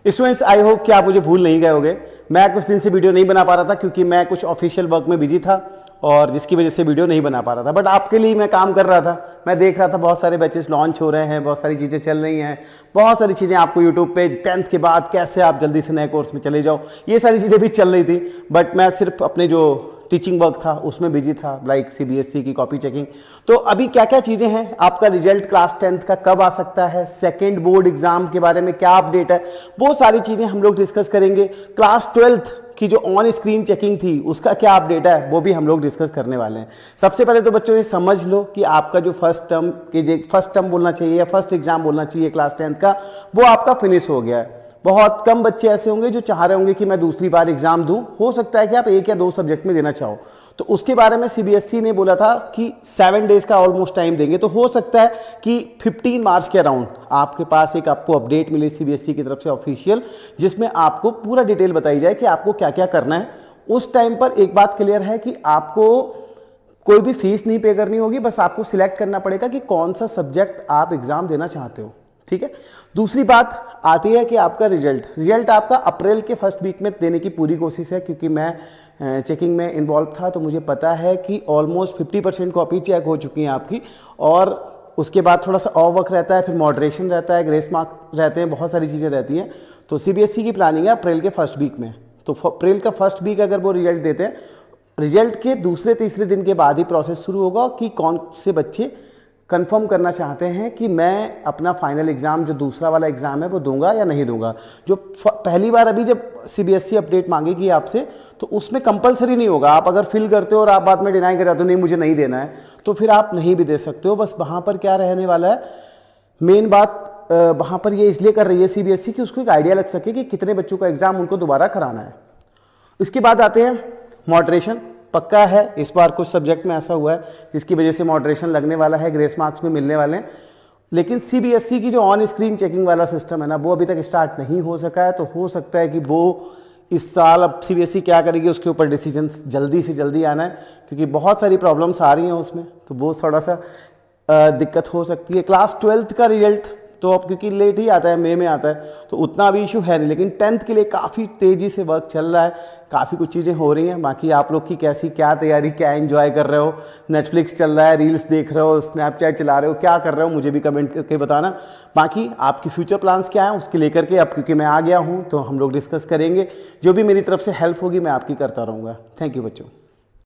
Students, I hope कि आप मुझे भूल नहीं गए होंगे। मैं कुछ दिन से वीडियो नहीं बना पा रहा था क्योंकि मैं कुछ ऑफिशियल वर्क में बिजी था और जिसकी वजह से वीडियो नहीं बना पा रहा था। बट आपके लिए मैं काम कर रहा था। मैं देख रहा था बहुत सारे बैचेस लॉन्च हो रहे हैं, बहुत सारी चीज़ें चल रही हैं, बहुत सारी चीज़ें आपको यूट्यूब पे 10th के बाद कैसे आप जल्दी से नए कोर्स में चले जाओ, ये सारी चीज़ें भी चल रही थी। बट मैं सिर्फ अपने जो टीचिंग वर्क था उसमें बिजी था, लाइक सीबीएसई की कॉपी चेकिंग। तो अभी क्या क्या चीज़ें हैं, आपका रिजल्ट क्लास 10th का कब आ सकता है, सेकेंड बोर्ड एग्जाम के बारे में क्या अपडेट है, वो सारी चीज़ें हम लोग डिस्कस करेंगे। क्लास 12th की जो ऑन स्क्रीन चेकिंग थी उसका क्या अपडेट है वो भी हम लोग डिस्कस करने वाले हैं। सबसे पहले तो बच्चों ये समझ लो कि आपका जो फर्स्ट टर्म बोलना चाहिए या फर्स्ट एग्जाम बोलना चाहिए क्लास 10th का, वो आपका फिनिश हो गया है। बहुत कम बच्चे ऐसे होंगे जो चाह रहे होंगे कि मैं दूसरी बार एग्जाम दूं। हो सकता है कि आप 1 या 2 सब्जेक्ट में देना चाहो, तो उसके बारे में सीबीएसई ने बोला था कि 7 डेज का ऑलमोस्ट टाइम देंगे। तो हो सकता है कि 15 मार्च के अराउंड आपके पास एक आपको अपडेट मिले सीबीएसई की तरफ से ऑफिशियल, जिसमें आपको पूरा डिटेल बताई जाए कि आपको क्या क्या करना है। उस टाइम पर एक बात क्लियर है कि आपको कोई भी फीस नहीं पे करनी होगी, बस आपको सिलेक्ट करना पड़ेगा कि कौन सा सब्जेक्ट आप एग्जाम देना चाहते हो। ठीक है। दूसरी बात आती है कि आपका रिजल्ट आपका अप्रैल के फर्स्ट वीक में देने की पूरी कोशिश है, क्योंकि मैं चेकिंग में इन्वॉल्व था तो मुझे पता है कि ऑलमोस्ट 50% कॉपी चेक हो चुकी हैं आपकी, और उसके बाद थोड़ा सा और वर्क रहता है, फिर मॉडरेशन रहता है, ग्रेस मार्क रहते हैं, बहुत सारी चीज़ें रहती हैं। तो सीबीएसई की प्लानिंग है अप्रैल के फर्स्ट वीक में। तो अप्रैल का फर्स्ट वीक अगर वो रिजल्ट देते हैं, रिजल्ट के दूसरे तीसरे दिन के बाद ही प्रोसेस शुरू होगा कि कौन से बच्चे कंफर्म करना चाहते हैं कि मैं अपना फाइनल एग्जाम जो दूसरा वाला एग्जाम है वो दूंगा या नहीं दूंगा। जो पहली बार अभी जब सीबीएसई अपडेट मांगेगी आपसे तो उसमें कंपलसरी नहीं होगा। आप अगर फिल करते हो और आप बाद में डिनाई कर जाते हो नहीं मुझे नहीं देना है, तो फिर आप नहीं भी दे सकते हो। बस वहाँ पर क्या रहने वाला है, मेन बात वहाँ पर ये इसलिए कर रही है सीबीएसई कि उसको एक आइडिया लग सके कि कितने बच्चों का एग्जाम उनको दोबारा कराना है। इसके बाद आते हैं मॉडरेशन। पक्का है इस बार कुछ सब्जेक्ट में ऐसा हुआ है जिसकी वजह से मॉडरेशन लगने वाला है, ग्रेस मार्क्स में मिलने वाले हैं। लेकिन सीबीएसई की जो ऑन स्क्रीन चेकिंग वाला सिस्टम है ना, वो अभी तक स्टार्ट नहीं हो सका है। तो हो सकता है कि वो इस साल अब सीबीएसई क्या करेगी उसके ऊपर डिसीजन जल्दी से जल्दी आना है, क्योंकि बहुत सारी प्रॉब्लम्स आ रही हैं उसमें, तो वो थोड़ा सा दिक्कत हो सकती है। क्लास 12th का रिजल्ट तो अब क्योंकि लेट ही आता है, मई में आता है, तो उतना अभी इशू है नहीं। लेकिन 10th के लिए काफ़ी तेज़ी से वर्क चल रहा है, काफ़ी कुछ चीज़ें हो रही हैं। बाकी आप लोग की कैसी क्या तैयारी, क्या एंजॉय कर रहे हो, नेटफ्लिक्स चल रहा है, रील्स देख रहे हो, स्नैपचैट चला रहे हो, क्या कर रहे हो, मुझे भी कमेंट करके बताना। बाकी आपकी फ्यूचर प्लान्स क्या हैं उसके लेकर के, अब क्योंकि मैं आ गया हूँ तो हम लोग डिस्कस करेंगे। जो भी मेरी तरफ से हेल्प होगी मैं आपकी करता रहूँगा। थैंक यू बच्चों।